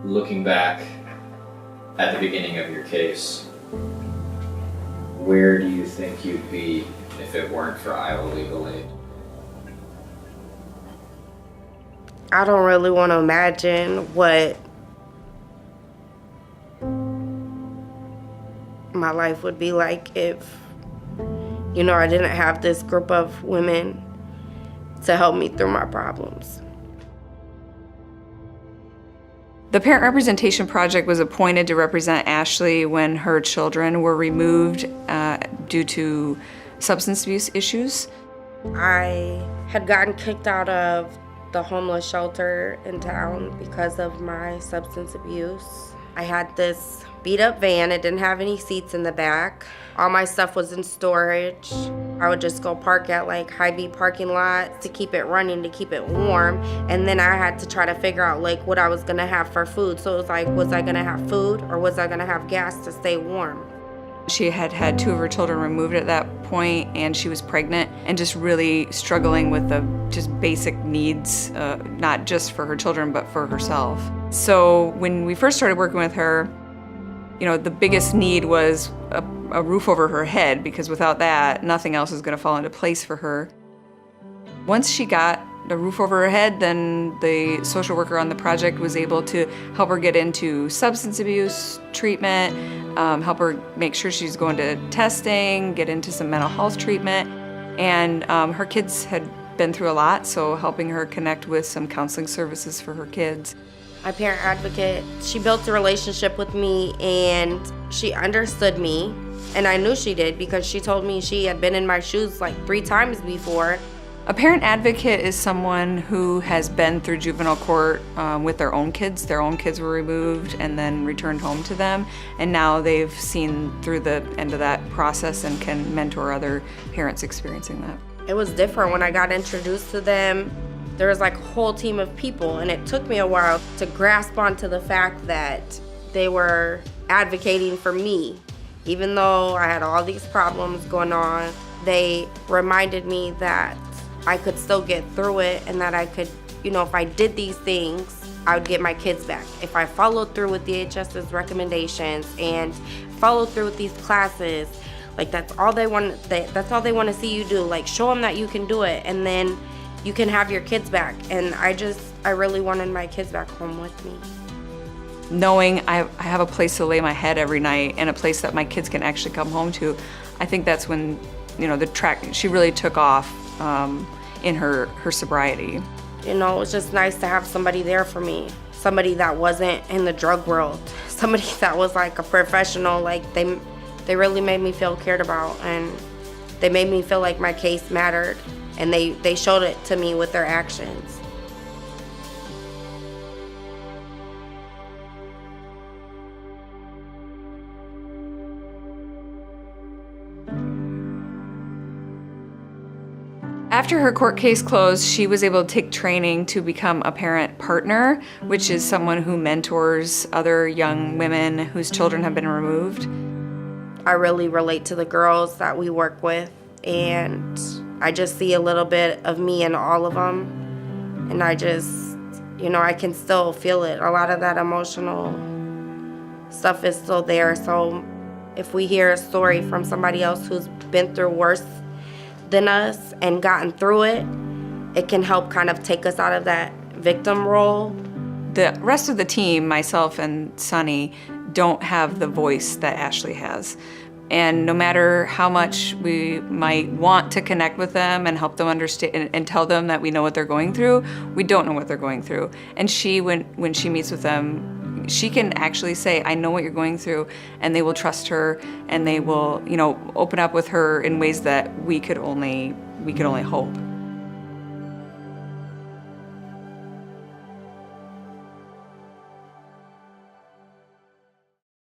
Looking back at the beginning of your case, where do you think you'd be if it weren't for Iowa Legal Aid? I don't really want to imagine what my life would be like if, I didn't have this group of women to help me through my problems. The Parent Representation Project was appointed to represent Ashley when her children were removed due to substance abuse issues. I had gotten kicked out of the homeless shelter in town because of my substance abuse. I had this beat up van. It didn't have any seats in the back. All my stuff was in storage. I would just go park at like Hy-Vee parking lot to keep it running, to keep it warm. And then I had to try to figure out like what I was gonna have for food. So it was like, was I gonna have food or was I gonna have gas to stay warm? She had had 2 of her children removed at that point, and she was pregnant and just really struggling with the just basic needs, not just for her children, but for herself. So when we first started working with her, the biggest need was a roof over her head, because without that, nothing else is going to fall into place for her. Once she got the roof over her head, then the social worker on the project was able to help her get into substance abuse treatment, help her make sure she's going to testing, get into some mental health treatment. And her kids had been through a lot, so helping her connect with some counseling services for her kids. My parent advocate, she built a relationship with me and she understood me. And I knew she did because she told me she had been in my shoes like 3 times before. A parent advocate is someone who has been through juvenile court with their own kids. Their own kids were removed and then returned home to them. And now they've seen through the end of that process and can mentor other parents experiencing that. It was different when I got introduced to them. There was like a whole team of people, and it took me a while to grasp onto the fact that they were advocating for me. Even though I had all these problems going on, they reminded me that I could still get through it and that I could, if I did these things, I would get my kids back. If I followed through with DHS's recommendations and followed through with these classes, like that's all they want to see you do. Like show them that you can do it, and then you can have your kids back. And I really wanted my kids back home with me. Knowing I have a place to lay my head every night and a place that my kids can actually come home to, I think that's when, she really took off in her sobriety. It was just nice to have somebody there for me. Somebody that wasn't in the drug world. Somebody that was like a professional. Like they really made me feel cared about, and they made me feel like my case mattered. And they showed it to me with their actions. After her court case closed, she was able to take training to become a parent partner, which is someone who mentors other young women whose children have been removed. I really relate to the girls that we work with, and I just see a little bit of me in all of them. And I just, I can still feel it. A lot of that emotional stuff is still there. So if we hear a story from somebody else who's been through worse than us and gotten through it, it can help kind of take us out of that victim role. The rest of the team, myself and Sunny, don't have the voice that Ashley has. And no matter how much we might want to connect with them and help them understand and tell them that we know what they're going through, we don't know what they're going through. And she, when she meets with them, she can actually say, I know what you're going through, and they will trust her, and they will, open up with her in ways that we could only hope.